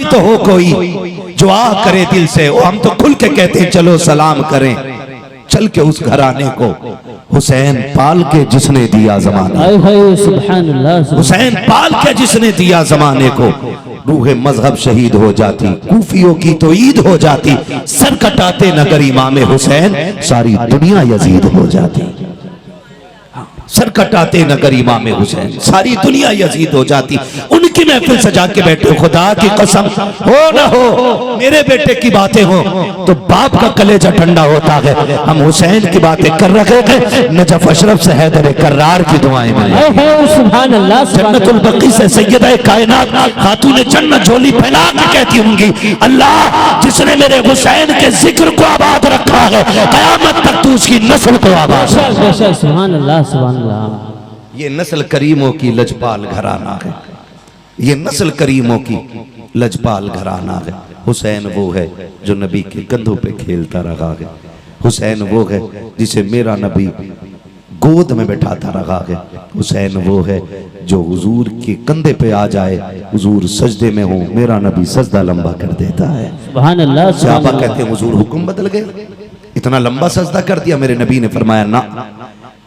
तो हो कोई जो आ करे दिल से, वो हम तो खुल के कहते हैं चलो सलाम करें। चल के उस घराने को हुसैन पाल के जिसने दिया जमाने, हुसैन पाल के जिसने दिया जमाने को, रूहे मजहब शहीद हो जाती, कूफियों की तो ईद हो जाती, सर कटाते नगर इमाम हुसैन सारी दुनिया यजीद हो जाती। सर कटाते नगर इमाम हुसैन सारी दुनिया यजीद हो जाती। उनकी महफिल सजा के बैठे, खुदा की कसम हो ना हो मेरे बेटे की बातें हो तो बाप का कलेजा ठंडा होता है। हम हुसैन की बातें कर रहे थे, नजफ अशरफ से हैदर कर्रार की दुआएं मिली, सुभान अल्लाह, जन्नतुल बकी से सैयदा कायनात खातून जन्नत झोली फैला के कहती होंगी, अल्लाह जिसने मेरे हुसैन के जिक्र को आबाद रखा है, कयामत तक तू उसकी नस्ल को आबाद। सुभान अल्लाह, सुभान अल्लाह। ये नस्ल करीमों की लजपाल घराना है, ये नस्ल करीमों की लजपाल घराना है। हुसैन वो है जो नबी के कंधों पे खेलता रहा है, हुसैन वो है जिसे मेरा नबी गोद में बैठाता रहा है, हुसैन वो है जो हुजूर के कंधे पे आ जाए, हुजूर सजदे में हो, मेरा नबी सजदा लंबा कर देता है। सुभान अल्लाह। सहाबा कहते हैं हुजूर हुक्म बदल गए, इतना लंबा सजदा कर दिया। मेरे नबी ने फरमाया ना,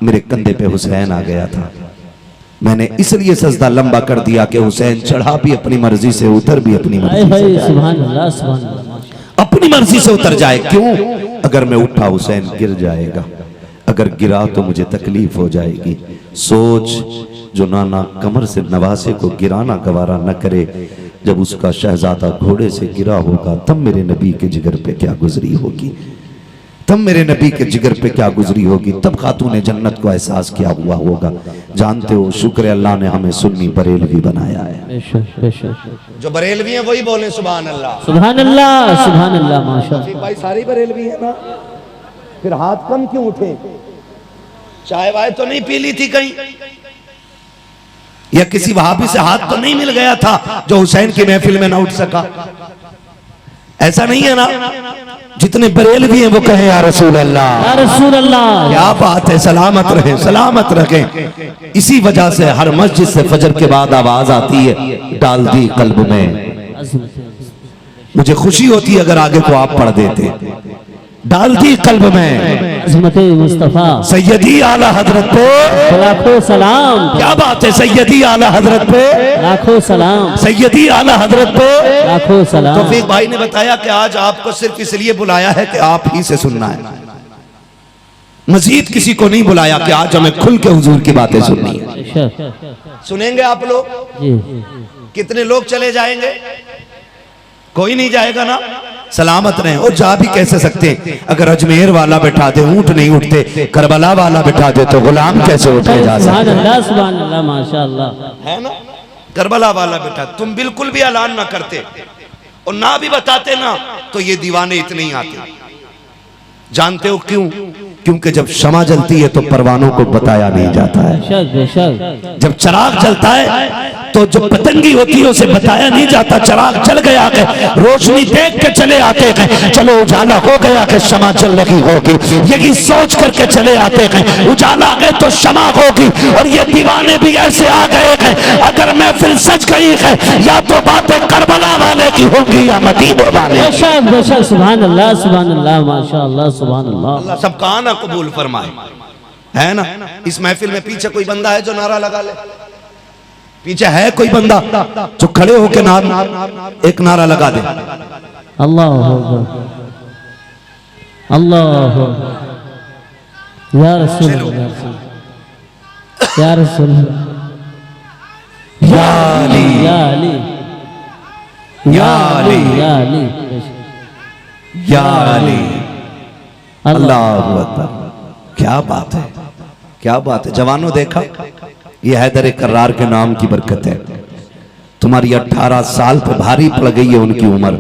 मेरे कंधे पे हुसैन आ गया था, मैंने इसलिए सजदा लंबा कर दिया कि हुसैन चढ़ा भी अपनी मर्जी से, उतर भी अपनी मर्जी से, सुभान अल्लाह, सुभान अल्लाह, अपनी मर्जी से उतर जाए। क्यों? अगर मैं उठा हुसैन गिर जाएगा, अगर गिरा तो मुझे तकलीफ हो जाएगी। सोच जो नाना कमर से नवासे को गिराना गवारा न करे, जब उसका शहजादा घोड़े से गिरा होगा तब मेरे नबी के जिगर पे क्या गुजरी होगी, तब मेरे नबी के जिगर पे क्या गुजरी होगी, तब खातून जन्नत को एहसास क्या हुआ होगा। जानते हो, शुक्र अल्लाह ने हमें सुन्नी बरेलवी बनाया है। जो बरेलवी हैं वही बोले सुभान अल्लाह, सुभान अल्लाह, सुभान अल्लाह, माशाअल्लाह। भाई सारी बरेलवी है ना, फिर हाथ कम क्यों उठे? चाय वाय तो नहीं पी ली थी कहीं, या किसी वहाबी से हाथ तो नहीं मिल गया था जो हुसैन की महफिल में ना उठ सका? ऐसा नहीं है ना? जितने बरेलवी हैं वो कहे या रसूल अल्लाह, या रसूल अल्लाह। क्या बात है, सलामत रहे, सलामत रखें। इसी वजह से हर मस्जिद से फजर के बाद आवाज आती है, डाल दी कल्ब में। मुझे खुशी होती अगर आगे को आप पढ़ देते, डाल दी कल्ब में अज़मते मुस्तफा सैयदी आला हजरत पे लाखों सलाम। क्या बात है, सैयदी आला हजरत पे लाखों सलाम, सैयदी आला हजरत पे लाखों सलाम। तौफीक भाई ने बताया कि आज आपको सिर्फ इसलिए बुलाया है कि आप ही से सुनना है, मजीद किसी को नहीं बुलाया कि आज हमें खुल के हुजूर की बातें सुननी है। सुनेंगे आप लोग? कितने लोग चले जाएंगे? कोई नहीं जाएगा ना? सलामत रहे। और जा भी कैसे सकते? अगर अजमेर वाला बैठा दे ऊंट नहीं उठते, करबला वाला बैठा दे तो गुलाम कैसे उठे जा सकते? सुभान अल्लाह, सुभान अल्लाह, माशाअल्लाह। है ना? करबला वाला बैठा, तुम बिल्कुल भी ऐलान ना करते और ना भी बताते ना तो ये दीवाने इतने ही आते। जानते हो क्यों? क्योंकि जब शमा जलती है तो परवानों को बताया नहीं जाता है। जब चिराग जलता है तो जो पतंगी होती है उसे बताया नहीं जाता। चिराग जल गया है, रोशनी देख के चले आते हैं, चलो उजाला हो गया कि शमा जल रही होगी, यही सोच करके चले आते हैं। उजाला है तो शमा होगी। और ये दीवाने भी ऐसे आ गए हैं, अगर महफिल सज गई है या तो बातें करबला वाले की होंगी या मदीने वाले। सुभान अल्लाह, सुभान अल्लाह, माशाअल्लाह, सुभान अल्लाह। अल्लाह सबका आना कबूल फरमाए। है ना? इस महफिल में पीछे कोई बंदा है जो नारा लगा ले? पीछे है कोई बंदा जो खड़े होके एक नारा लगा दे? अल्लाह अल्लाह, या रसूल या रसूल, या अली या अली, या अली, या अली, या अली। अल्लाहु अकबर। क्या बात है, क्या बात है। जवानों देखा, ये हैदर कर्रार के नाम की बरकत है। तुम्हारी 18 साल पे भारी पड़ गई है उनकी उम्र।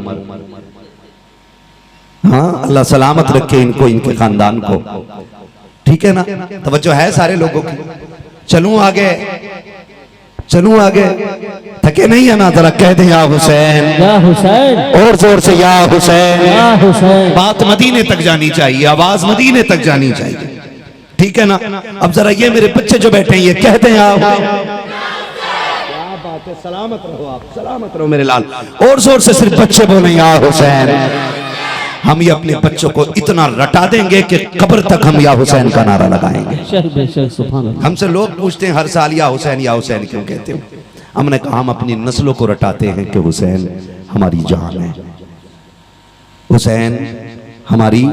हाँ, अल्लाह सलामत रखे इनको, इनके खानदान को। ठीक है ना? तवज्जो है सारे लोगों की। चलूं आगे, चलूं आगे, थके नहीं है ना? जरा कह दे या हुसैन, या हुसैन, और जोर से या हुसैन, या हुसैन। बात मदीने तक जानी चाहिए, आवाज मदीने तक जानी चाहिए। ठीक है ना? अब जरा ये मेरे बच्चे जो बैठे हैं ये कहते हैं बात है, सलामत रहो आप, सलामत रहो मेरे लाल। और जोर से सिर्फ बच्चे बोले या हुसैन। हम ये अपने बच्चों को इतना रटा देंगे कि कब्र तक हम या हुसैन का नारा लगाएंगे। बेशक सुभान अल्लाह। हमसे लोग पूछते हैं हर साल या हुसैन क्यों कहते हो? हमने कहा हम अपनी नस्लों को रटाते हैं कि हुसैन हमारी जान है, हुसैन हमारी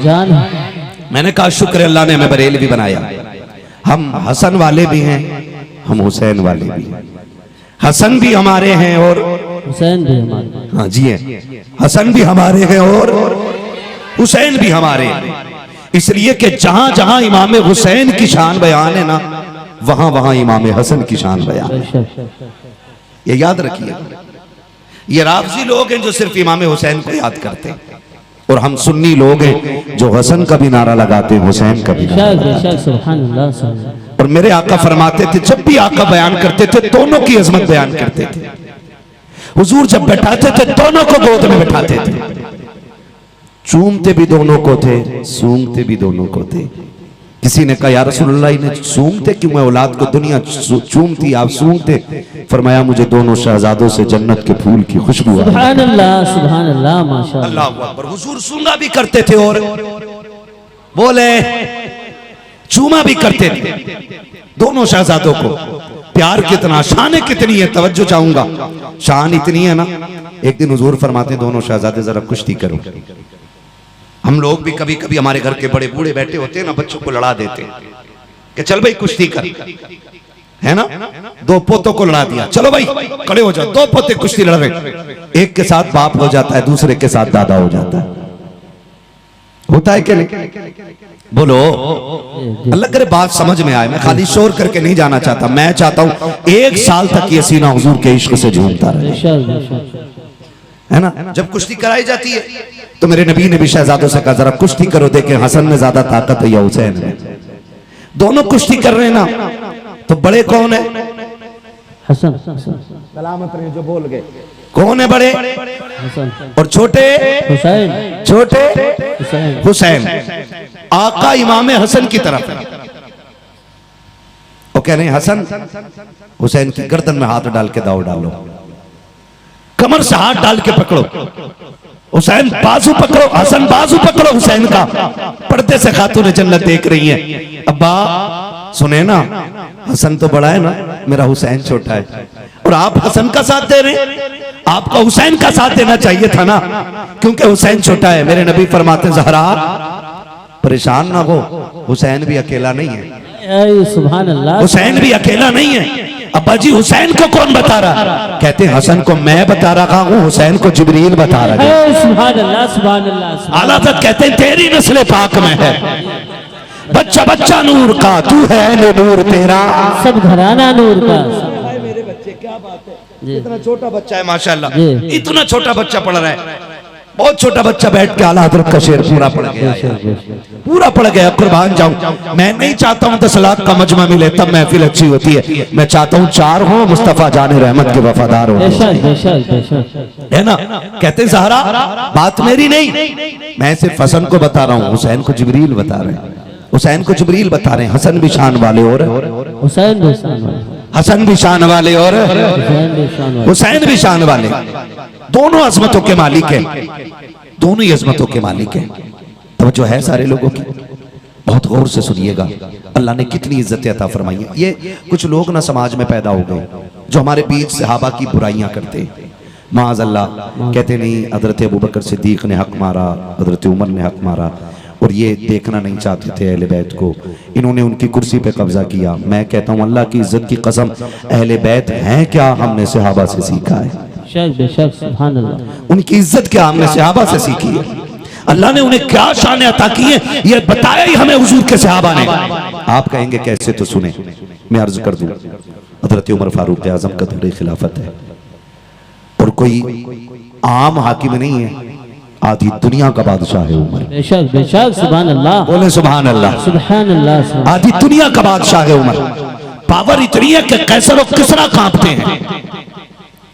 जान है। मैंने कहा शुक्र अल्लाह ने हमें बरेल भी बनाया। हम हसन वाले भी हैं, हम हुसैन वाले भी हैं। हसन भी हमारे हैं और हुसैन भी हमारे। हाँ जी है, हसन भी हमारे हैं और हुसैन भी हमारे हैं। इसलिए कि जहां जहां इमाम हुसैन की शान बयान है ना, वहां वहां इमाम हसन की शान बयान है। ये याद रखिए। ये राफजी लोग हैं जो सिर्फ इमाम हुसैन को याद करते हैं, और हम सुन्नी लोग हैं जो हसन का भी नारा लगाते हैं, हुसैन का भी नारा लगाते हैं। सुभान अल्लाह। और मेरे आका फरमाते थे, जब भी आका बयान करते थे दोनों की अजमत बयान करते थे। हुजूर जब बैठाते थे दोनों को गोद में बैठाते थे, चूमते भी दोनों को थे, सूंघते भी दोनों को थे। किसी ने कहा या रसूलुल्लाह इन्हें सूंघते क्यों? मैं औलाद को दुनिया चूमती, आप सूंघते? फरमाया मुझे दोनों शहजादों से जन्नत के फूल की खुशबू आई। सुभान अल्लाह माशाअल्लाह। अल्लाह अकबर। हुजूर सूंघा भी करते थे और बोले चूमा भी करते थे दोनों शहजादों को। प्यार कितना, शान कितनी है, तवज्जो चाहूंगा। शान इतनी है ना, एक दिन हुजूर फरमाते दोनों शहजादे जरा कुश्ती करो। हम लोग भी कभी कभी हमारे घर के बड़े बूढ़े बैठे होते हैं ना, बच्चों को लड़ा देते हैं कि चल भाई कुश्ती कर, है ना। दो पोतों को लड़ा दिया, चलो भाई खड़े हो जाओ, दो पोते कुश्ती लड़ रहे। एक के साथ बाप हो जाता है, दूसरे के साथ दादा हो जाता है। होता है कि नहीं? बोलो अल्लाह करे बात समझ में आए। मैं खाली शोर करके नहीं जाना चाहता, मैं चाहता हूं 1 साल तक ये सीना हुजूर के इश्क से झूमता रहे, है ना। जब कुश्ती कराई जाती है तो मेरे नबी ने भी शहजादों से कहा जरा कुश्ती करो, देखें हसन में ज्यादा ताकत है या हुसैन में। दोनों कुश्ती कर रहे हैं ना, तो बड़े कौन है? हसन। सलामत रहे जो बोल गए। कौन है बड़े? हसन। और छोटे? हुसैन। छोटे? हुसैन। हुसैन। आका इमाम हसन की तरफ है। वो कह रहे हैं हसन हुसैन की गर्दन में हाथ डाल के दाव डालो, कमर से हाथ डाल के पकड़ो, हुसैन बाजू पकड़ो, हसन बाजू पकड़ो हुसैन का। पर्दे से खातून जन्नत देख रही है। अब्बा सुने ना, हसन तो बड़ा है ना, मेरा हुसैन छोटा है, और आप हसन का साथ दे रहे हैं। आपको हुसैन का साथ देना चाहिए था ना, क्योंकि हुसैन छोटा है। मेरे नबी फरमाते ज़हरा परेशान ना हो, हुसैन भी अकेला नहीं है। सुभान अल्लाह। हुसैन भी अकेला नहीं है। अब्बा जी हुसैन को कौन बता रहा? कहते हैं हसन को मैं बता रहा हूँ, हुसैन को जिब्रील बता रहा है। सुभान अल्लाह सुभान अल्लाह। आला तक कहते हैं तेरी नस्ल पाक में है, बच्चा बच्चा नूर का, तू है नूर तेरा, सब घराना नूर का। मेरे बच्चे क्या बात है, इतना छोटा बच्चा है माशाल्लाह, इतना छोटा बच्चा पढ़ रहा है। बहुत छोटा बच्चा बैठ के आला हजरत का शेर पूरा पढ़ गया, पूरा पढ़ गया। कुर्बान जाऊं, मैं नहीं चाहता हूं 10 लाख का मजमा मिले तब महफिल अच्छी होती है। मैं चाहता हूं 4 हो, मुस्तफा जाने रहमत के वफादार हो, है ना। कहते ज़हरा बात मेरी नहीं, मैं सिर्फ हसन को बता रहा हूं, हुसैन को जिब्रील बता रहे हैं, हुसैन को जिब्रील बता रहे हैं। हसन भी शान वाले और हुसैन भी शान वाले, हसन भी शान वाले और हुसैन भी शान वाले, दोनों अजमतों के मालिक हैं, दोनों ही अजमतों के मालिक हैं। तो जो है सारे लोगों की, बहुत गौर से सुनिएगा, अल्लाह ने कितनी इज्जत अता फरमाई है। ये कुछ लोग ना समाज में पैदा हो गए जो हमारे बीच सहाबा की बुराइयां करते हैं। माज़ अल्लाह, कहते नहीं हजरत अबू बकर सिद्दीक ने हक मारा, हजरत उमर ने हक मारा, और ये देखना नहीं चाहते थे अहले बैत को, इन्होंने उनकी कुर्सी पे कब्जा किया। मैं कहता हूँ अल्लाह की इज्जत की कसम, अहले बैत हैं क्या, हमने सहाबा से सीखा है। सुभान अल्लाह। उनकी इज्जत क्या हमने सहाबा से सीखी है। अल्लाह ने उन्हें क्या शान अता की है, ये बताया ही हमें हुजूर के सहाबा ने। आप कहेंगे कैसे, तो सुने, मैं अर्ज कर दूं। हजरत उमर फारूक आजम का दौरे खिलाफत है, और कोई आम हाकिम नहीं है, आधी दुनिया का बादशाह है उमर। बेशक बेशक सुभान अल्लाह, बोले सुभान अल्लाह, सुभान अल्लाह। आधी दुनिया का बादशाह है उमर। पावर इतनी है कि कैसर और किसरा कांपते हैं,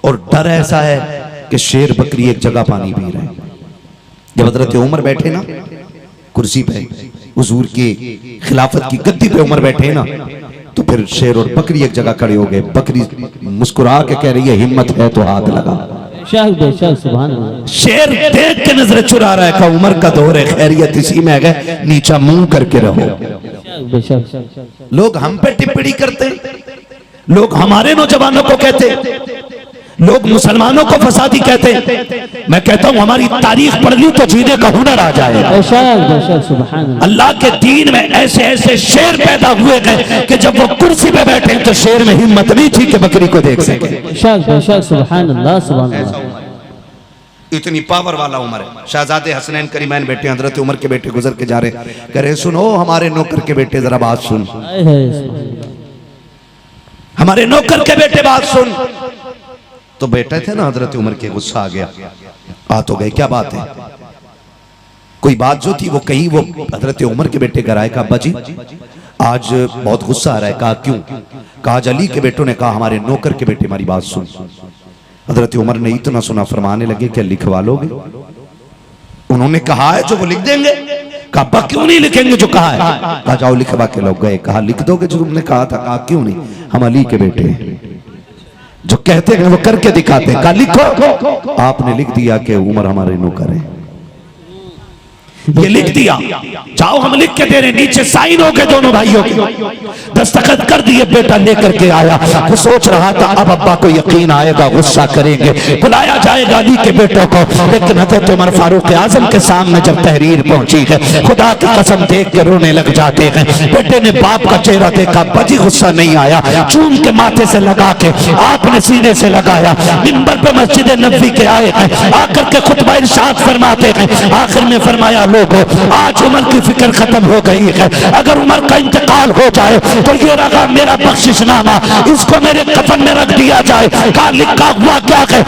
और डर ऐसा है कि शेर बकरी एक जगह पानी पी रहे हैं। जब हजरत उमर बैठे ना कुर्सी पे, हुजूर की खिलाफत की गद्दी पे उमर बैठे ना, तो फिर शेर और बकरी एक जगह खड़े हो गए। बकरी मुस्कुरा के कह रही है हिम्मत है तो हाथ लगा। बेशक सुभान अल्लाह। शेर देख के नजर चुरा रहा है, कहा उमर का दौर है, खैरियत इसी में है, नीचा मुंह करके रहो। बेशक लोग हम पे टिप्पणी करते, लोग हमारे नौजवानों को कहते, लोग मुसलमानों को फसादी कहते। मैं कहता हूं हमारी तारीख पढ़ ली तो जीने का हुनर आ जाएगा। बेशक सुभान अल्लाह। अल्लाह के दीन में ऐसे ऐसे शेर पैदा हुए गए कि जब वो कुर्सी पे बैठे तो शेर में हिम्मत नहीं थी कि बकरी को देख सके। बेशक सुभान अल्लाह सुभान अल्लाह। इतनी पावर वाला उमर है। शहजादे हसनैन करीमैन बेटे हजरत उमर के बेटे गुजर के जा रहे, कह रहे सुनो हमारे नौकर के बेटे जरा बात सुन, हमारे नौकर के बेटे बात सुन। तो बेटे थे ना हजरत उमर के, गुस्सा आ गया, आ तो गए, क्या बात है? कोई बात जो थी वो कही। वो हजरत उमर के बेटे घर आए, कहा अब्बा जी आज बहुत गुस्सा आ रहा है। कहा क्यों? कहा आज अली के बेटों ने कहा हमारे नौकर के बेटे हमारी बात सुन। हजरत उमर ने इतना सुना, फरमाने लगे क्या लिखवा लोगे? उन्होंने कहा है जो वो लिख देंगे। कहा अब्बा क्यों नहीं लिखेंगे जो कहा है? कहा जाओ लिखवा के लोग गए। कहा लिख दोगे जो तुमने कहा था? कहा क्यों नहीं, हम अली के बेटे हैं, जो कहते हैं वो करके दिखाते हैं। कहा लिखो। आपने लिख दिया कि उमर हमारे नौकर है, ये लिख दिया, जाओ हम लिख के दे रहे। नीचे साइन हो गए दोनों भाइयों के, दस्तखत कर दिए। बेटा लेकर के आया, वो सोच रहा था अब अब्बा को यकीन आएगा, गुस्सा करेंगे, बुलाया जाएगा अली के बेटों को। लेकिन हज़रत उमर फारूक आजम के सामने जब तहरीर पहुंची है, खुदा की कसम देख के रोने लग जाते हैं। बेटे ने बाप का चेहरा देखा, बजी गुस्सा नहीं आया, चूम के माथे से लगा के आपने सीने से लगाया। मिंबर पे मस्जिद नबवी के आए हैं, आकर के खुतबा इरशाद फरमाते हैं। आखिर में फरमाया आज उमर की फिक्र खत्म हो गई है, अगर उमर का इंतकाल हो जाए तो ये रहा मेरा बख्शिशनामा, इसको मेरे कफन में रख दिया जाए। कहा लिखा हुआ क्या है?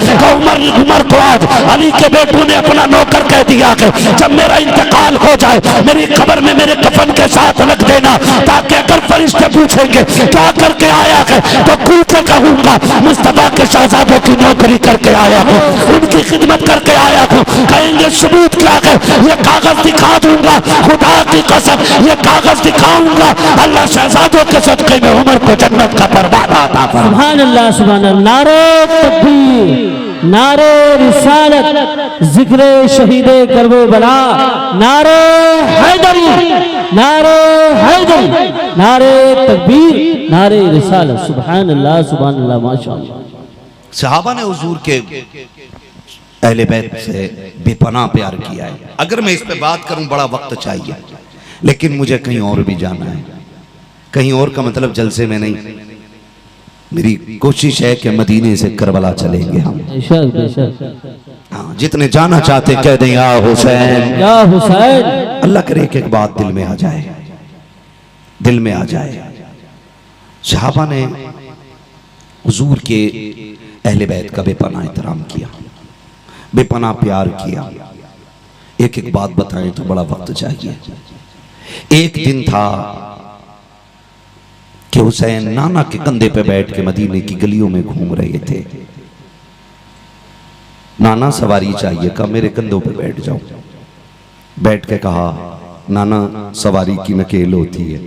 उमर को आज अली के बेटों ने अपना नौकर कह दिया है, जब मेरा इंतकाल हो जाए मेरी कब्र में मेरे कफन के साथ रख देना, ताकि अगर फरिश्ते पूछेंगे क्या करके आया है तो खुल के कहूंगा मुस्तफा के शहजादों की नौकरी करके आया हूँ, उनकी खिदमत करके आया हूँ। कहेंगे सबूत क्या है? ये कागज दिखा दूंगा, खुदा की कसम ये कागज दिखाऊंगा। अल्लाह शहजादों के सदके में उमर को जन्नत का परवाना अता फरमाए। सुभान अल्लाह सुभान अल्लाह। नारे तकबीर, नारे रिसालत, जिक्र शहीदे करबला, नारे हैदरी, नारे हैदरी, नारे तकबीर, नारे रिसालत। सुभान अल्लाह सुभान अल्लाह माशाअल्लाह। सहाबा ने हुजूर के अहले बैत से बेपनाह प्यार किया है। अगर मैं इस पे बात करूं बड़ा वक्त चाहिए, लेकिन मुझे कहीं और भी जाना है। कहीं और का मतलब जलसे में नहीं, मेरी कोशिश है कि मदीने से करबला चलेंगे हम। बेशक बेशक। हाँ, जितने जाना चाहते कह दें या हुसैन या हुसैन। अल्लाह करे कि एक बात दिल में आ जाए, दिल में आ जाए। सहाबा ने हुजूर के अहले बैत का बेपनाह एहतराम किया, बेपनाह प्यार किया। एक एक बात बताएं तो बड़ा वक्त चाहिए। एक दिन था कि हुसैन नाना के कंधे पे बैठ के मदीने की गलियों में घूम रहे थे। नाना सवारी चाहिए, कहा मेरे कंधों पे बैठ जाओ। बैठ के कहा नाना सवारी की नकेल होती है,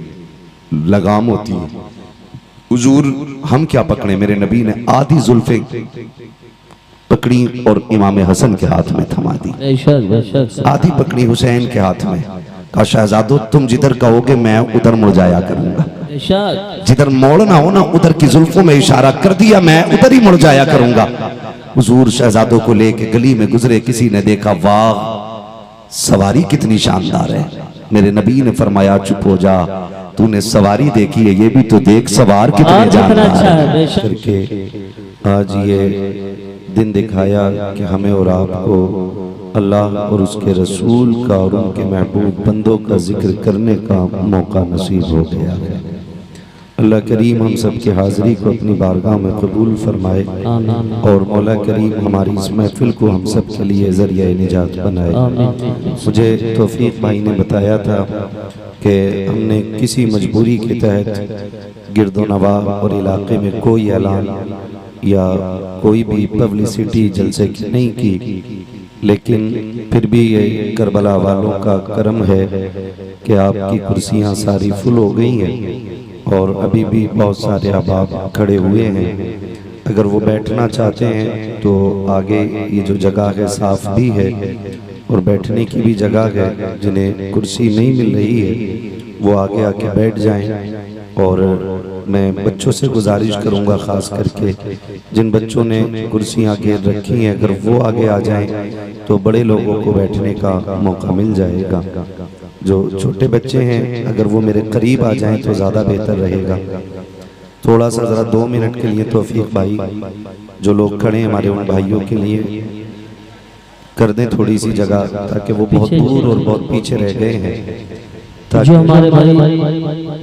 लगाम होती है, हुजूर हम क्या पकड़े? मेरे नबी ने आधी जुल्फे पकड़ी और इमाम हसन के हाथ में थमा दी, आधी पकड़ी हुसैन के हाथ में। कहा शहजादो तुम जिधर कहोगे मैं उधर मुड़ जाया करूंगा, जिधर मोड़ना हो ना उधर की जुल्फों में इशारा कर दिया, मैं उधर ही मुड़ जाया करूंगा। हुजूर शहजादों को लेके गली में गुजरे, किसी ने देखा वाह सवारी कितनी शानदार है। मेरे नबी ने फरमाया चुप हो जा, तूने सवारी देखी है, ये भी तो देख सवार कितने जानदार है। करके आज ये दिन दिखाया कि हमें और आपको अल्लाह और उसके रसूल का और उनके महबूब बंदों का जिक्र करने का मौका नसीब हो गया है। अल्लाह करीम हम सब की हाज़िरी को अपनी बारगाह में कबूल फरमाए और मौला करीम हमारी इस महफिल को हम सब के लिए ज़रिया निजात बनाए। मुझे तौफीक भाई ने बताया था कि हमने किसी मजबूरी के तहत गिरदो नवा और इलाके में कोई ऐलान या कोई भी पब्लिसिटी जलसे की नहीं की, लेकिन फिर भी ये करबला वालों का करम है कि आपकी कुर्सियां सारी फुल हो गई हैं। और अभी भी बहुत सारे अहबाब खड़े हुए हैं। अगर वो बैठना चाहते हैं तो आगे ये जो जगह है साफ भी है और बैठने की भी जगह है। जिन्हें कुर्सी नहीं मिल रही है वो आगे आके बैठ जाएं। और मैं बच्चों से गुजारिश करूंगा, ख़ास करके जिन बच्चों ने कुर्सियां घेर रखी हैं, अगर वो आगे आ जाएं तो बड़े लोगों को बैठने का मौका मिल जाएगा। जो छोटे बच्चे हैं अगर वो मेरे करीब आ जाएं तो ज़्यादा बेहतर रहेगा। थोड़ा सा ज़रा 2 मिनट के लिए तौफीक भाई, जो लोग खड़े हैं हमारे उन भाइयों के लिए कर दें थोड़ी सी जगह, ताकि वो बहुत दूर और बहुत पीछे रह गए हैं। जो हमारे भाई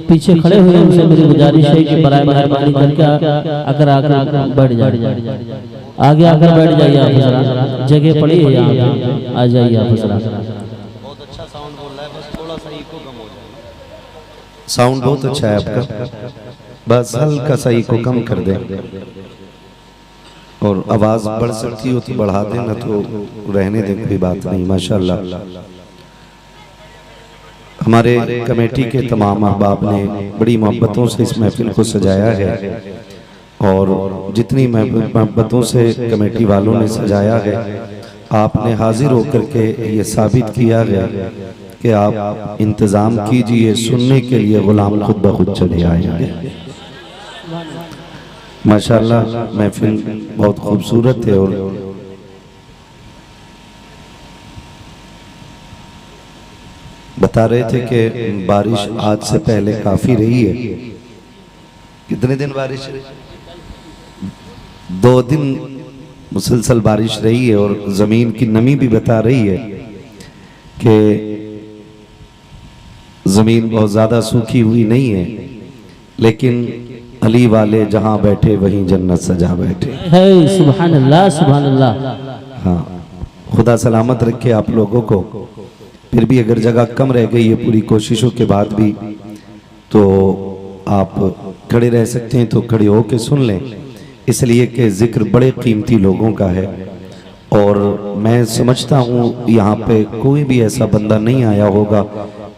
पीछे खड़े हुए हैं उनसे मेरी गुजारिश है कि बराए मेहरबानी करके अगर आकर बैठ जाए, आगे आकर बैठ जाइए। आप जरा जगह पड़ी है यहाँ पे, आ जाइए आप जरा। बहुत अच्छा साउंड बोल रहा है, बस थोड़ा सा इको कम हो जाए। साउंड बहुत अच्छा है आपका, बस हल्का सा इको कम कर दें। और आवाज़ बढ़ सकती हो तो बढ़ा दें, ना तो रहने दें, कोई बात नहीं। माशाल्लाह हमारे कमेटी के तमाम अहबाब ने बड़ी मोहब्बतों से इस महफिल को सजाया है और जितनी मोहब्बतों से कमेटी वालों ने सजाया है, आपने हाजिर होकर के ये साबित किया है कि आप इंतज़ाम कीजिए, सुनने के लिए गुलाम खुद ब खुद चले आएंगे। माशाल्लाह महफिल बहुत खूबसूरत है। और बता रहे थे कि बारिश आज से पहले काफी रही है। कितने दिन बारिश रही? 2 दिन मुसलसल बारिश रही है और जमीन की नमी भी बता रही है कि जमीन बहुत ज्यादा सूखी हुई नहीं है, लेकिन अली वाले जहां बैठे वहीं जन्नत सजा बैठे। सुभान अल्लाह, सुभान अल्लाह। हाँ, खुदा सलामत रखे आप लोगों को। फिर भी अगर जगह कम रह गई है पूरी कोशिशों के बाद भी, तो आप खड़े रह सकते हैं तो खड़े होकर सुन लें, इसलिए कि जिक्र बड़े कीमती लोगों का है। और मैं समझता हूँ यहाँ पे कोई भी ऐसा बंदा नहीं आया होगा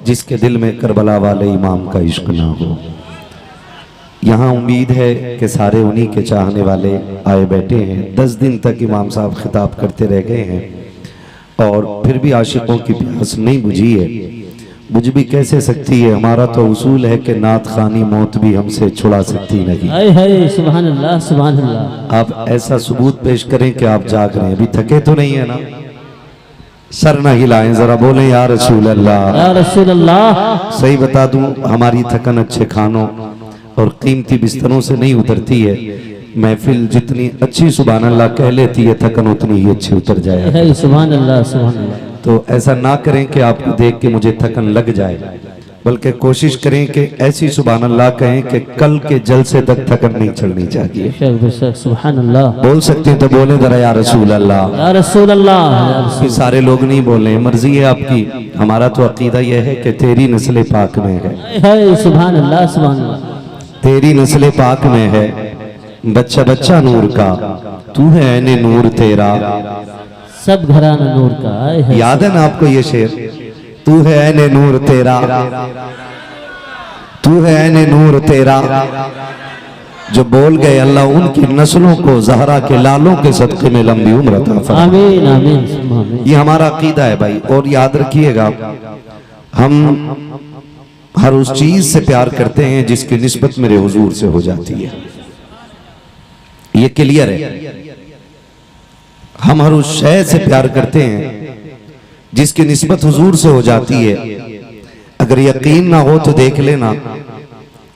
जिसके दिल में करबला वाले इमाम का इश्क ना हो। यहाँ उम्मीद है कि सारे उन्हीं के चाहने वाले आए बैठे हैं। 10 दिन तक इमाम साहब खिताब करते रह गए हैं और फिर भी आशिकों की प्यास नहीं बुझी है। बुझ भी कैसे सकती है? हमारा तो उसूल है कि नात खानी मौत भी हमसे छुड़ा सकती नहीं। सुभान अल्लाह, सुभान अल्लाह। आप ऐसा सबूत पेश करें कि आप जाग रहे हैं, अभी थके तो नहीं है ना? सर न हिलाएं, जरा बोलें या रसूल अल्लाह, या रसूल अल्लाह। सही बता दूं, हमारी थकन अच्छे खानों और कीमती बिस्तरों से नहीं उतरती है। महफिल जितनी अच्छी सुभान अल्लाह कह लेती है, थकन उतनी ही अच्छी उतर जाए। सुभान अल्लाह, सुभान अल्लाह। तो ऐसा ना करें कि आपको देख के मुझे थकन लग जाए, बल्कि कोशिश करें कि ऐसी सुभान अल्लाह कहें कि कल के जलसे तक थकन नहीं चढ़नी चाहिए। सुभान अल्लाह। बोल सकते हैं तो बोले जरा या रसूल अल्लाह, या रसूल अल्लाह। कि सारे लोग नहीं बोले, मर्जी है आपकी। हमारा तो अकीदा यह है कि तेरी नस्ल पाक में है। सुभान अल्लाह, सुभान अल्लाह। तेरी नस्ल पाक में है, बच्चा बच्चा नूर का, तू है ऐने नूर तेरा, सब घराना नूर का। याद है ना आपको ये शेर? तू है ऐने नूर तेरा, तू है ऐने नूर तेरा। जो बोल गए अल्लाह उनकी नस्लों को ज़हरा के लालों के सदक़े में लंबी उम्र अता फरमाए। आमीन, आमीन। ये हमारा अकीदा है भाई। और याद रखिएगा, हम हर उस चीज से प्यार करते हैं जिसकी निस्बत मेरे हुजूर से हो जाती है। ये क्लियर है। हम हर उस शय से प्यार करते हैं जिसकी निस्बत हुजूर से हो जाती है। अगर यकीन ना हो तो देख लेना,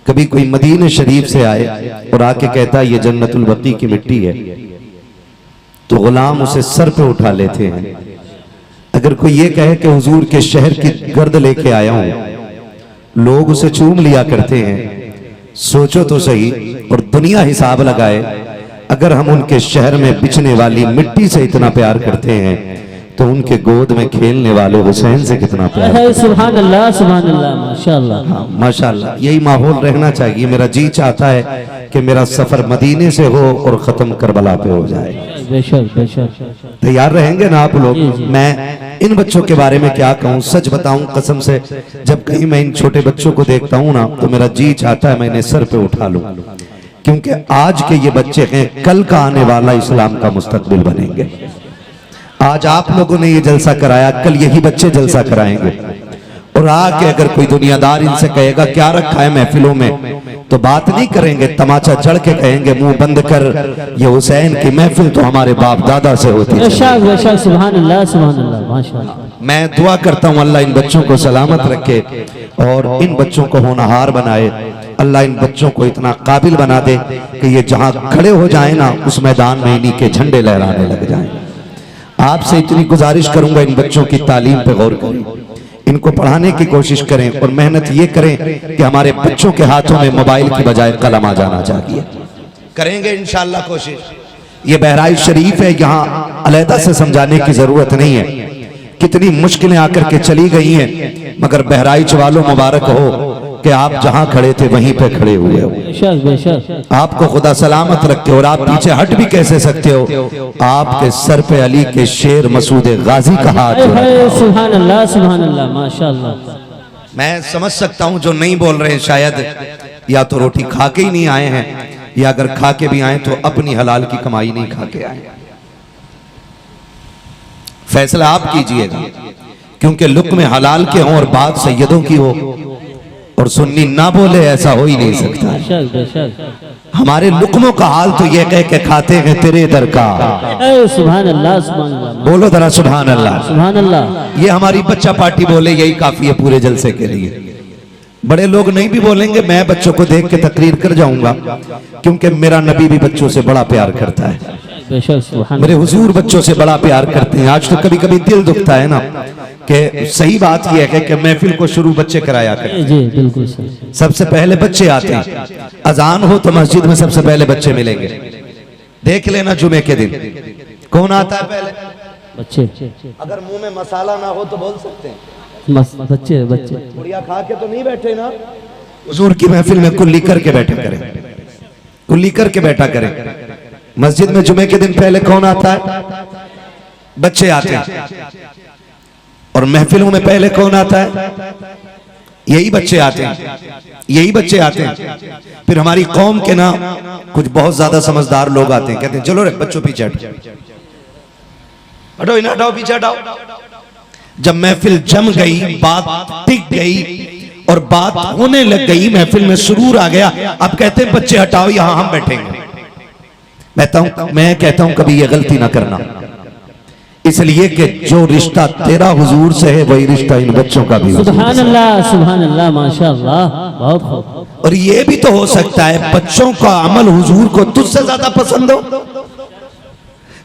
कभी कोई मदीने शरीफ से आए और आके कहता है ये जन्नतुल बकी की मिट्टी है, तो गुलाम उसे सर पे उठा लेते हैं। अगर कोई ये कहे कि हुजूर के शहर की गर्द लेके आया हूं, लोग उसे चूम लिया करते हैं। सोचो तो सही, और दुनिया हिसाब लगाए, अगर हम उनके शहर में बिछने वाली मिट्टी से इतना प्यार करते हैं तो उनके गोद में खेलने वाले हुसैन से कितना प्यार है। सुभान अल्लाह, सुभान अल्लाह, माशाअल्लाह। हाँ, माशाअल्लाह। यही माहौल रहना चाहिए। मेरा जी चाहता है कि मेरा सफर मदीने से हो और खत्म करबला पे हो जाए। बेशक, बेशक। तैयार रहेंगे ना आप लोग? मैं इन बच्चों के बारे में क्या कहूँ, सच बताऊं कसम से, जब कहीं मैं इन छोटे बच्चों को देखता हूँ ना तो मेरा जी चाहता है मैं इन्हें सर पे उठा लूं, क्योंकि आज के ये बच्चे हैं कल का आने वाला इस्लाम का मुस्तकबिल बनेंगे। आज आप लोगों ने ये जलसा कराया, कल यही बच्चे जलसा कराएंगे। और आके अगर कोई दुनियादार इनसे कहेगा क्या रखा है महफिलों में, तो बात नहीं करेंगे, तमाचा चढ़ के कहेंगे मुंह बंद कर, ये हुसैन की महफिल तो हमारे बाप दादा से होती है। सुभान अल्लाह, सुभान अल्लाह, माशाअल्लाह। मैं दुआ करता हूँ अल्लाह इन बच्चों को सलामत रखे और इन बच्चों को होनहार बनाए। अल्लाह इन बच्चों को इतना काबिल बना दे कि ये जहां खड़े हो जाए ना उस मैदान में इन्हीं के झंडे लहराने लग जाएं। आपसे इतनी गुजारिश करूंगा इन बच्चों की तालीम पे गौर करें, इनको पढ़ाने की कोशिश करें और मेहनत ये करें कि हमारे बच्चों के हाथों में मोबाइल की बजाय कलम आ जाना चाहिए। करेंगे इंशाअल्लाह कोशिश। ये बहराइच शरीफ है, यहाँ अलहदा से समझाने की जरूरत नहीं है, कितनी मुश्किलें आकर के चली गई हैं, मगर बहराइच वालों मुबारक हो कि आप जहां खड़े थे वहीं पे खड़े हुए हो। आपको खुदा सलामत रखे। और आप पीछे हट भी कैसे सकते हो, आपके सर पे अली के शेर मसूद गाजी का हाथ। सुभान अल्लाह, सुभान अल्लाह, माशाअल्लाह। मैं समझ सकता हूं जो नहीं बोल रहे शायद या तो रोटी खा के ही नहीं आए हैं, या अगर खा के भी आए तो अपनी हलाल की कमाई नहीं खा के आए। फैसला आप कीजिएगा, क्योंकि लुक में हलाल के हों और बात सैयदों की हो और सुन्नी ना बोले, ऐसा हो ही नहीं सकता। हमारे लुकमों का हाल तो ये कह के खाते हैं तेरे दर का। सुभान अल्लाह, सुभान अल्लाह, बोलो जरा सुभान अल्लाह, सुभान अल्लाह। ये हमारी बच्चा पार्टी बोले यही काफी है पूरे जलसे के लिए। बड़े लोग नहीं भी बोलेंगे, मैं बच्चों को देख के तकरीर कर जाऊंगा, क्योंकि मेरा नबी भी बच्चों से बड़ा प्यार करता है, मेरे हुजूर बच्चों से बड़ा प्यार करते हैं। आज तो कभी कभी दिल दुखता है ना कि सही बात यह है कि महफिल को शुरू बच्चे कराया करते जी, बिल्कुल सही। सबसे पहले बच्चे आते हैं, अजान हो तो मस्जिद में सबसे पहले बच्चे मिलेंगे। देख लेना जुमे के दिन कौन आता है पहले, बच्चे। अगर मुंह में मसाला ना हो तो बोल सकते हैं बच्चे, बच्चे बुढ़िया खा के तो नहीं बैठे ना। हुजूर की महफिल में कुल्ली करके बैठा करें, कुल्ली करके बैठा करें। मस्जिद में जुमे के दिन पहले कौन आता है, बच्चे आते हैं। और महफिलों में पहले कौन आता है, यही बच्चे आते हैं, यही बच्चे आते हैं। फिर हमारी कौम के ना कुछ बहुत ज्यादा समझदार लोग आते हैं, कहते हैं चलो रे बच्चों पीछे हटो, हटो इन्हें हटाओ, पीछे हटाओ। जब महफिल जम गई, बात टिक गई और बात होने लग गई, महफिल में सुरूर आ गया, अब कहते हैं बच्चे हटाओ यहां हम बैठेंगे। मैं कहता हूं कभी ये गलती ना करना, इसलिए कि जो रिश्ता तेरा हुजूर से है वही रिश्ता इन बच्चों का भी। सुभान अल्लाह, सुभान अल्लाह, माशाअल्लाह, बहुत खूब। और ये भी तो हो सकता है बच्चों का अमल हुजूर को तुझसे ज्यादा पसंद हो,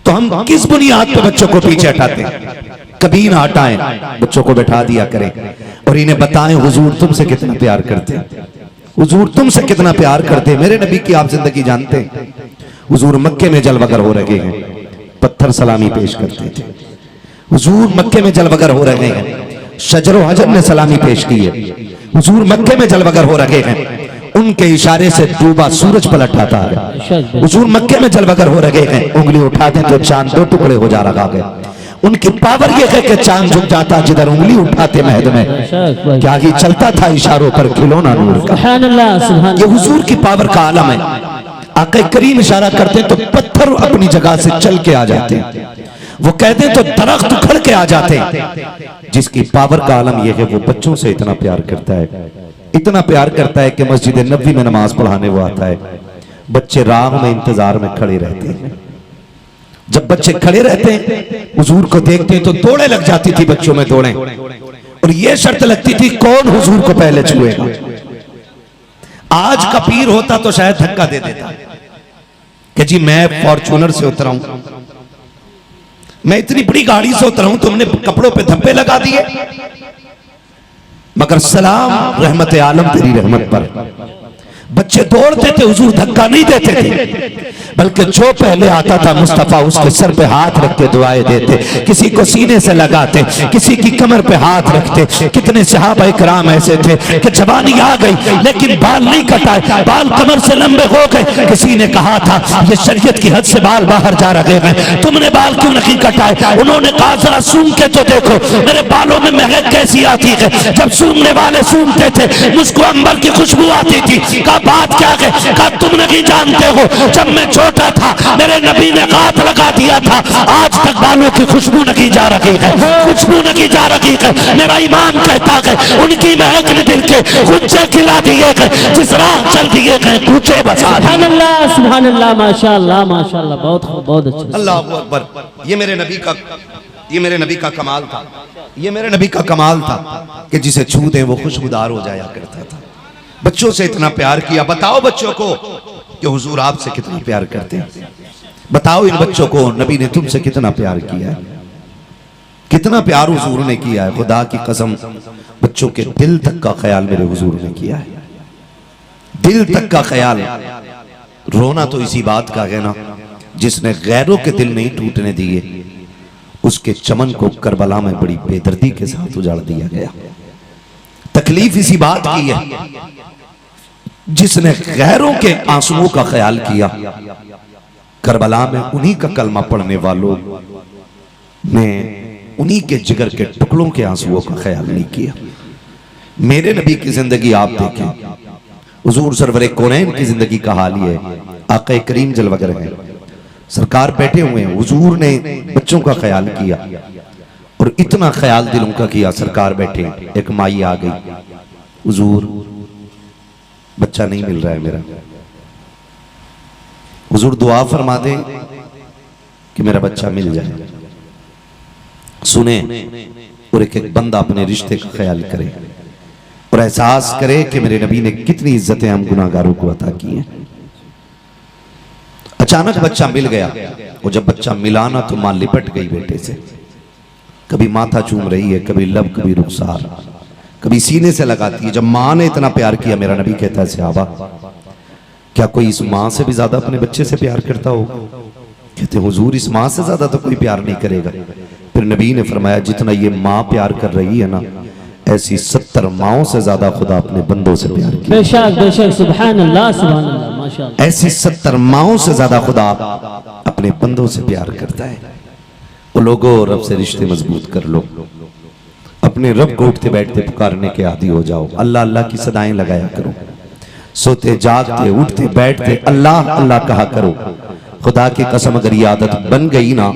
तो हम किस बुनियाद पे बच्चों को पीछे हटाते हैं? कभी ना हटाएं, बच्चों को बैठा दिया करें और इन्हें बताएं हुजूर तुमसे कितना प्यार करते हैं, हुजूर तुमसे कितना प्यार करते हैं। मेरे नबी की आप जिंदगी जानते हैं, हुजूर मक्के में जलवगर हो रहे हैं, पत्थर सलामी पेश करते थे। हुजूर मक्के में जलवगर हो रहे हैं, शजरो हजर ने सलामी पेश की है। हुजूर मक्के में जलवगर हो रहे हैं, उनके इशारे से डूबा सूरज पलट आता है। हुजूर मक्के में जलवगर हो रहे हैं, उंगली उठा दें तो चांद दो टुकड़े हो जा रहा है। उनकी पावर ये है कि चांद झुक जाता जिधर उंगली उठाते महद में, क्या ही चलता था इशारों पर खिलौना नूर का। ये हुजूर की पावर का आलम है। आका करीम इशारा करते तो पत्थर अपनी जगह से चल के आ जाते हैं, वो कहते तो दरख्त उखड़ के आ जाते हैं। जिसकी पावर का आलम यह है वो बच्चों से इतना प्यार करता है, इतना प्यार करता है कि मस्जिद नबी में नमाज पढ़ाने वो आता है। बच्चे राह में इंतजार में खड़े रहते हैं। जब बच्चे खड़े रहते हैं हुजूर को देखते हैं तो दौड़े लग जाती थी बच्चों में दौड़े, और ये शर्त लगती थी कौन हुजूर को पहले छुएगा। आज का पीर होता तो शायद धक्का दे देता कि जी मैं फॉर्च्यूनर से उतरा हूं, मैं इतनी बड़ी गाड़ी से उतरा हूं, तुमने कपड़ों पे धब्बे लगा दिए। मगर सलाम रहमत आलम तेरी रहमत पर, बच्चे दौड़ते थे, हुजूर धक्का नहीं देते थे, बल्कि जो पहले आता था मुस्तफा उसके सर पे हाथ रख के दुआएं देते, किसी को सीने से लगाते, किसी की कमर पे हाथ रखते। कितने सहाबा इकराम ऐसे थे कि जवानी आ गई लेकिन बाल नहीं कटाए, बाल कमर से लंबे हो गए। किसी ने कहा था ये शरीयत की हद से बाल बाहर जा रहे हैं, तुमने बाल क्यों नहीं कटाए? उन्होंने कहा जरा सूंघ के तो देखो मेरे बालों में महक कैसी आती है। जब सूंघने वाले सूंघते थे मुझको अंबर की खुशबू आती थी। कहा बात क्या है? कहा तुम नहीं जानते हो, जब मैं छोटा था मेरे नबी ने हाथ लगा दिया था, आज तक बालों की खुशबू नहीं जा रही है, खुशबू नहीं जा रही है। मेरा ईमान कहता है उनकी महक ने दिल के कुंचे खिला दिए गए, जिस राह चल दिए गए कूचे बसा दिए। सुभान अल्लाह, माशाअल्लाह माशाअल्लाह, बहुत अच्छा। अल्लाह अकबर। ये मेरे नबी का कमाल था, ये मेरे नबी का कमाल था कि जिसे छू दे वो खुशबूदार हो जाया करता था। बच्चों से इतना प्यार किया। बताओ बच्चों को कि हुजूर आपसे कितना प्यार करते हैं। बताओ इन बच्चों को नबी ने तुमसे कितना प्यार किया है, कितना प्यार हुजूर ने किया है। खुदा की कसम बच्चों के दिल तक का ख्याल मेरे हुजूर ने किया है, दिल तक का ख्याल। रोना तो इसी बात का है ना, जिसने गैरों के दिल नहीं टूटने दिए उसके चमन को करबला में बड़ी बेदर्दी के साथ उजाड़ दिया गया। तकलीफ इसी बात की है, जिसने गैरों के आंसुओं का ख्याल किया, करबला में उन्हीं का कलमा पढ़ने वालों ने उन्हीं के जिगर के टुकड़ों के आंसुओं का ख्याल नहीं किया। मेरे नबी की जिंदगी आप देखें, हुजूर सरवरे कौनैन की जिंदगी का हाल ये है। आका करीम जलवगर है, सरकार बैठे हुए हैं, हुजूर ने बच्चों का ख्याल किया और इतना ख्याल दिलों का किया। सरकार बैठे, एक माई आ गई, हुजूर बच्चा नहीं मिल रहा है मेरा, हुजूर दुआ फरमा दे कि मेरा बच्चा मिल जाए। सुने और एक एक बंदा अपने रिश्ते का ख्याल करे और एहसास करे कि मेरे नबी ने कितनी इज्जतें हम गुनाहगारों को अता की हैं। अचानक बच्चा मिल गया और जब बच्चा मिला ना तो मां लिपट गई बेटे से। कभी माथा चूम रही है, कभी लब, कभी रुखसार, कभी सीने से लगाती है। जब मां ने इतना प्यार किया, मेरा नबी कहता है सहाबा क्या कोई इस मां से भी ज्यादा अपने बच्चे से प्यार करता हो? कहते हुजूर इस मां से ज्यादा तो कोई प्यार नहीं करेगा। फिर नबी ने फरमाया जितना ये मां प्यार कर रही है ना, ऐसी 70 माओं से ज्यादा खुदा अपने बंदों से प्यार किया। बेशक बेशक, सुभान अल्लाह माशाअल्लाह। ऐसी 70 माओं से ज्यादा खुदा अपने बंदों से प्यार करता है। वो लोगों रब से रिश्ते मजबूत कर लो, अपने रब को उठते बैठते पुकारने के आदी हो जाओ। अल्लाह अल्लाह की सदाएं लगाया करो, सोते जागते उठते बैठते अल्लाह अल्लाह कहा करो। खुदा की कसम अगर ये आदत बन गई ना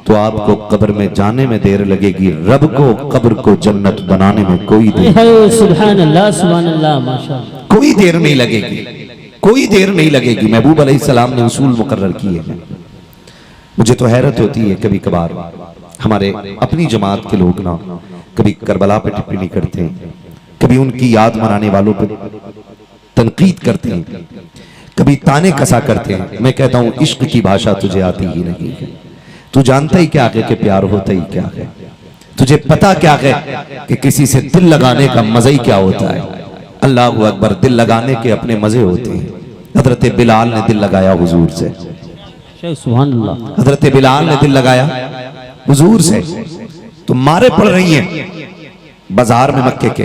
तो आपको कब्र में जाने में देर लगेगी, रब को कब्र को जन्नत बनाने में कोई देर, सुभान अल्लाह माशाअल्लाह, कोई देर नहीं लगेगी, कोई देर नहीं लगेगी। महबूब अलैहिस्सलाम ने उसूल मुकर्रर किए हैं। मुझे तो हैरत होती है कभी कभार हमारे अपनी जमात के लोग ना कभी करबला पे टिप्पणी करते हैं, कभी उनकी याद मनाने वालों पे तनकीद करते हैं, कभी ताने कसा करते हैं। मैं कहता हूं इश्क की भाषा तुझे आती ही नहीं है, तू जानता ही क्या है कि प्यार होता ही क्या है, तुझे पता क्या है कि किसी से दिल लगाने का मजा ही क्या होता है। अल्लाह अकबर, दिल लगाने के अपने मजे होते हैं। हजरत बिलाल ने दिल लगाया हुजूर से, सुभान अल्लाह। हजरत बिलाल ने दिल लगाया हुजूर से, तो मारे पड़ रही हैं बाजार में मक्के के।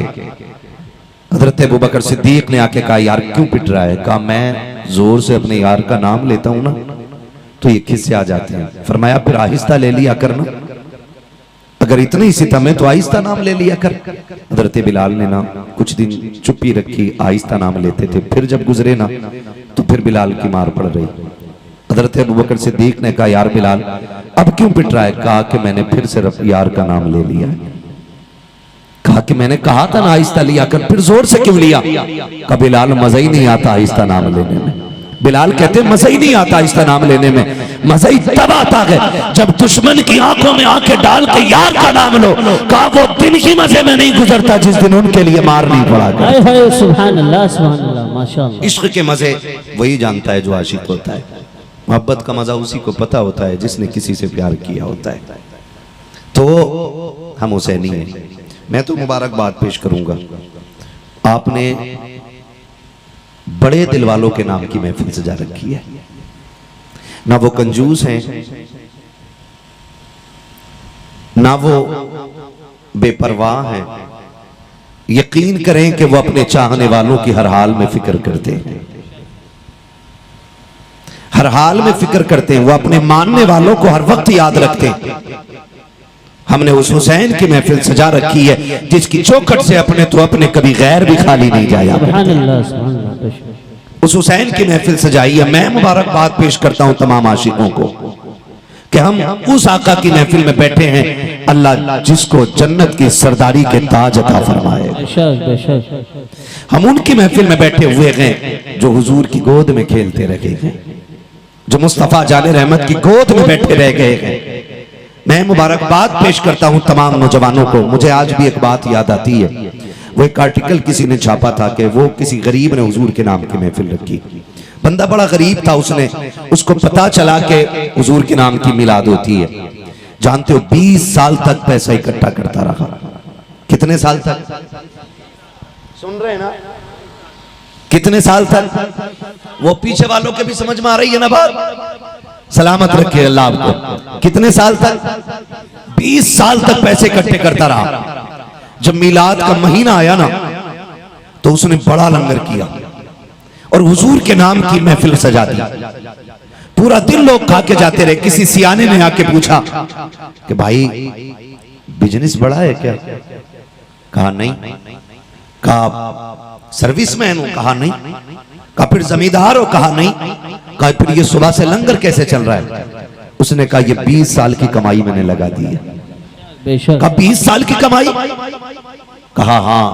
हजरत अबू बकर सिद्दीक ने आके कहा यार क्यों पिट रहा है? कहा मैं जोर से अपने यार का नाम लेता हूं ना तो ये किससे आ जाते हैं। फरमाया फिर आहिस्ता ले लिया करना, अगर इतनी ही सितम है तो आहिस्ता नाम ले लिया कर। हजरत बिलाल ने ना कुछ दिन चुप्पी रखी, आहिस्ता नाम लेते थे। फिर जब गुजरे ना तो फिर बिलाल की मार पड़ रही। हजरत अबू बकर सिद्दीक ने कहा यार बिलाल अब क्यों पिट रहा है? कहा कि मैंने फिर से यार का नाम ले लिया। कहा कि मैंने कहा था ना आहिस्ता लिया कर, फिर जोर से क्यों लिया? कहा बिलाल मजा ही नहीं आता आहिस्ता नाम लेने में। बिलाल कहते मजा ही नहीं आता आहिस्ता नाम लेने में, मजा ही तब आता है जब दुश्मन की आंखों में आंखें डाल के यार का नाम लो। कहा वो दिन ही मजे में नहीं गुजरता जिस दिन उनके लिए मार नहीं पड़ा। सुभान अल्लाह माशाअल्लाह। इश्क के मजे वही जानता है जो आशिक होता है, मोहब्बत का मजा उसी को पता होता है जिसने किसी से प्यार किया होता है। तो हम हुसैनी हैं। मैं तो मुबारकबाद पेश करूंगा, आपने बड़े दिल वालों के नाम की महफिल सजा रखी है। ना वो कंजूस हैं, ना वो बेपरवाह हैं। यकीन करें कि वो अपने चाहने वालों की हर हाल में फिक्र करते हैं, हर हाल में फिक्र करते हैं। वो अपने मानने वालों को हर वक्त याद रखते हैं। हमने उस हुसैन की महफिल सजा रखी है जिसकी चौखट से अपने तो अपने कभी गैर भी खाली नहीं जाया। उस हुसैन की महफिल सजाई है। मैं मुबारकबाद पेश करता हूं तमाम आशिकों को कि हम उस आका की महफिल में बैठे हैं। अल्लाह जिसको जन्नत की सरदारी के ताज अता फरमाए। हम उनकी महफिल में बैठे हुए हैं जो हुजूर की गोद में खेलते रहे हैं, जो मुस्तफा जाने रहमत की गोद में बैठे रह गए हैं। मैं मुबारकबाद पेश करता हूं तमाम नौजवानों को। मुझे आज भी एक बात याद आती है। वो एक आर्टिकल किसी ने छापा था कि वो किसी गरीब ने हुजूर के नाम की महफिल रखी। बंदा बड़ा गरीब था, उसको पता चला कि हुजूर के नाम की मिलाद होती है। जानते हो 20 साल तक पैसा इकट्ठा करता रहा। कितने साल तक? सुन रहे हैं ना? कितने साल तक? वो पीछे वालों के भी समझ में आ रही है ना बात? सलामत रखे अल्लाह आपको। कितने साल तक? 20 साल तक पैसे इकट्ठे करता रहा। जब मिलाद का महीना आया ना तो उसने बड़ा लंगर किया और हुजूर के नाम की महफिल सजा दी। पूरा दिन लोग खा के जाते रहे। किसी सियाने ने आके पूछा कि भाई बिजनेस बड़ा है क्या? कहा नहीं। कहा सर्विसमैन हो? कहा नहीं। कहा फिर जमींदार हो? कहा नहीं। कहा फिर ये सुबह से लंगर कैसे चल रहा है? उसने कहा ये 20 साल की कमाई मैंने लगा दी है। कहा 20 साल की कमाई? कहा हाँ।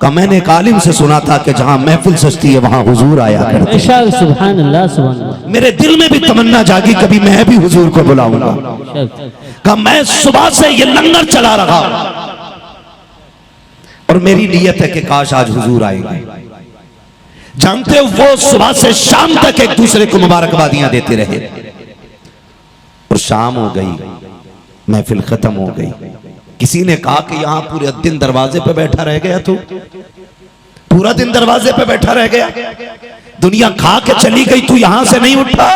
कहा मैंने एक आलिम से सुना था कि जहां महफिल सजती है वहां हुजूर आया करते। सुभान अल्लाह, सुभान अल्लाह। मेरे दिल में भी तमन्ना जागी कभी मैं भी हुजूर को बुलाऊंगा। कहा मैं सुबह से ये लंगर चला रहा और मेरी नीयत है कि काश आज हुजूर आएंगे। जानते हो वो सुबह से शाम तक एक दूसरे को मुबारकबादियां देते रहे और शाम हो गई, महफिल खत्म हो गई। किसी ने कहा कि यहां पूरे दिन दरवाजे पे बैठा रह गया, तू पूरा दिन दरवाजे पे बैठा रह गया, दुनिया खा के चली गई, तू यहां से नहीं उठा।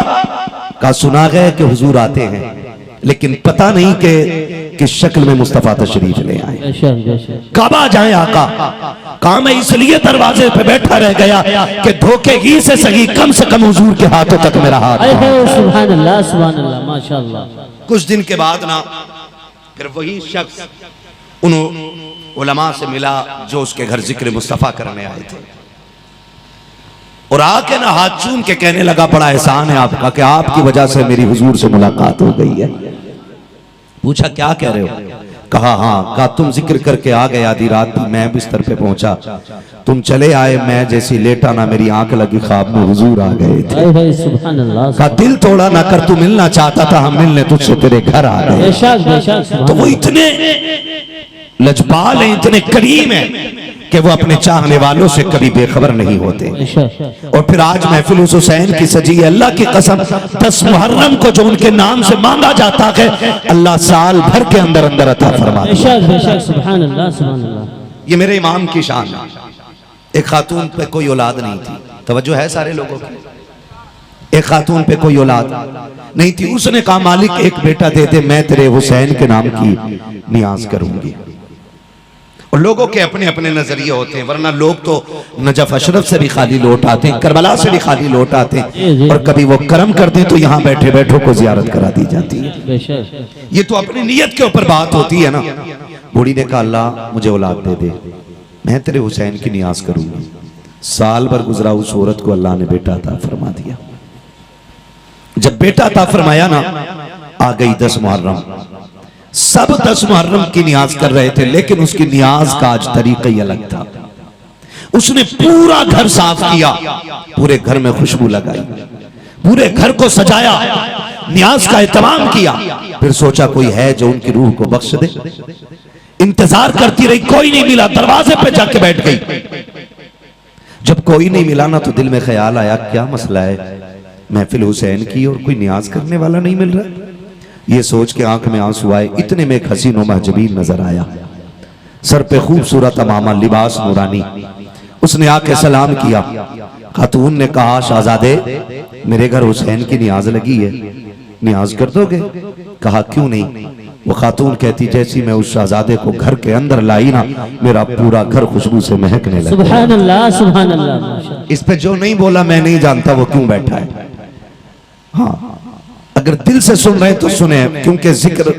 कहा सुना गया कि हुजूर आते हैं लेकिन पता नहीं कि किस शक्ल में मुस्तफा तशरीफ ले आए, कब आ जाए आका। कहा मैं इसलिए दरवाजे पे बैठा रह गया कि धोखे ही से सही कम से कम हुजूर के हाथों तक मेरा हाथ। सुभान अल्लाह, सुभान अल्लाह, माशाअल्लाह। कुछ दिन के बाद ना फिर वही शख्स उन उलमा से मिला जो उसके घर जिक्र मुस्तफा करने आए थे और आके ना हाथ चूम के कहने लगा बड़ा एहसान है आपका कि आपकी वजह से मेरी हुजूर से मुलाकात हो गई है। पूछा क्या कह रहे हो? कहा हाँ। कहा तुम जिक्र करके आ गए, आधी रात मैं बिस्तर पे पहुंचा, तुम चले आए, मैं जैसी लेटा ना मेरी आंख लगी, ख्वाब में हुजूर आ गए थे। सुभान अल्लाह। कहा दिल तोड़ा ना कर, तू मिलना चाहता था, हम मिलने तुझसे तेरे घर आ गए। तो वो इतने लजपाल हैं, इतने करीम हैं कि वो अपने चाहने वालों से कभी बेखबर नहीं होते। और फिर आज महफिल हुसैन की सजी है। अल्लाह की कसम 10 मुहर्रम को जो उनके नाम से मांगा जाता है अल्लाह साल भर के अंदर अंदर अता फरमा देता है। सुभान अल्लाह, सुभान अल्लाह। ये मेरे इमाम की शान है। एक खातून पे कोई औलाद नहीं थी, तवज्जो है सारे लोगों की। एक खातून पे कोई औलाद नहीं थी, उसने कहा मालिक एक बेटा दे दे, मैं तेरे हुसैन के नाम की नियाज करूंगी। और लोगों के अपने अपने नजरिए होते हैं, वरना लोग तो नजफ अशरफ से भी खाली लौट आते हैं, करबला से भी खाली लौट आते हैं, और कभी वो करम कर दें तो यहाँ बैठे बैठों को जियारत करा दी जाती है। ये तो अपनी नीयत के ऊपर बात होती है ना। बूढ़ी ने कहा अल्लाह मुझे औलाद दे दे, मैं तेरे हुसैन की नियाज करूंगी। साल भर गुजरा, उस औरत को अल्लाह ने बेटा अता फरमा दिया। जब बेटा अता फरमाया ना, आ गई 10 मुहर्रम। सब 10 मुहर्रम की नियाज कर रहे थे, लेकिन उसकी नियाज का आज तरीका ही अलग था। उसने पूरा घर साफ किया, पूरे घर में खुशबू लगाई, पूरे घर को सजाया, नियाज का एहतमाम किया। फिर सोचा कोई है जो उनकी रूह को बख्श दे। इंतजार करती रही, कोई नहीं मिला, दरवाजे पे जाके बैठ गई। जब कोई नहीं मिला ना तो दिल में ख्याल आया क्या मसला है, महफिल हुसैन की और कोई नियाज करने वाला नहीं मिल रहा। ये सोच के आंख में आंसू आए। इतने में एक हसीन व महजबीन नजर आया, सर पे खूबसूरत अमामा, लिबास नूरानी, उसने आके सलाम किया। खातून ने कहा शहजादे मेरे घर हुसैन की नियाज लगी है, नियाज कर दोगे? कहा क्यों नहीं। वो खातून कहती जैसी मैं उस शहजादे को घर के अंदर लाई ना, मेरा पूरा घर खुशबू से महकने लगा। सुभान अल्लाह सुभान अल्लाह। इस पे जो नहीं बोला मैं नहीं जानता वो क्यों बैठा है। हाँ, अगर दिल से सुन रहे हैं तो सुने, क्योंकि जिक्र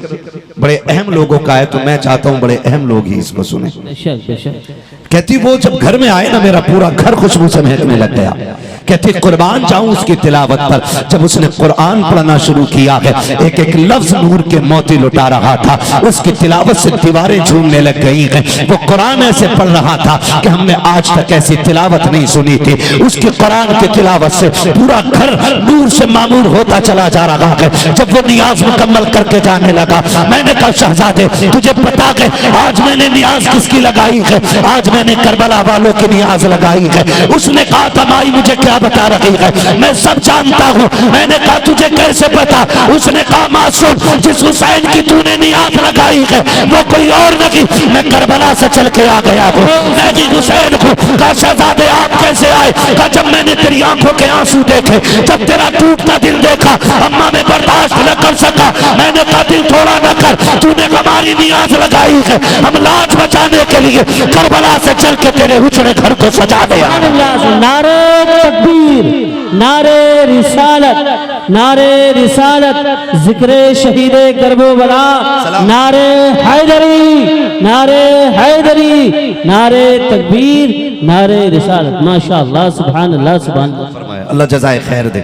बड़े अहम लोगों का है, तो मैं चाहता हूं बड़े अहम लोग ही इसको सुने। कहती वो जब घर में आए ना मेरा पूरा घर खुशबू से महकने लग गया। कहती कुर्बान जाऊं उसकी तिलावत पर। जब उसने कुरान पढ़ना शुरू किया है, एक एक लफ्ज नूर के मोती लुटा रहा था, उसकी तिलावत से दीवारें झूमने लग गई हैं। वो कुरान ऐसे पढ़ रहा था कि हमने आज तक ऐसी तिलावत नहीं सुनी थी। उसके कुरान की तिलावत से पूरा घर नूर से मामूर होता चला जा रहा है। जब वो नियाज मुकम्मल करके जाने लगा, मैंने कहा शहजादे तुझे पता है आज मैंने नियाज किसकी लगाई है? आज मैंने करबला वालों की नियाज लगाई है। उसने कहा था माई मुझे क्या बता रही है? मैं सब जानता हूँ। मैंने कहा तुझे कैसे पता? उसने कहा मासूम जिस हुसैन की तूने नियाज लगाई है वो कोई और नहीं, मैं करबला से चल के आ गया हूँ, मैं भी हुसैन हूँ। कहा शहजादे आप कैसे आए? कहा जब मैंने तेरी आंखों के आंसू देखे, जब तेरा टूटता दिल देखा, अम्मा में बर्दाश्त न कर सका, मैंने कहा दिल थोड़ा न कर, तूने हमारी नियाज लगाई है, हम लाज बचाने के लिए करबला से चल के तेरे उजड़े घर को सजा दिया। नारे तकबीर, नारे रिसालत, नारे रिसालत, जिक्रे शहीदे करबला, नारे हैदरी, नारे हैदरी, नारे तकबीर, नारे रिसालत। माशाअल्लाह सुभान अल्लाह सुभान अल्लाह। अल्लाह जज़ाए खैर दे।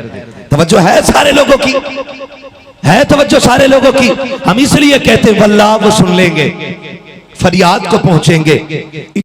तवज्जो है सारे लोगों की, है तवज्जो सारे लोगों की। हम इसलिए कहते वल्लाह वो सुन लेंगे, फरियाद को पहुंचेंगे।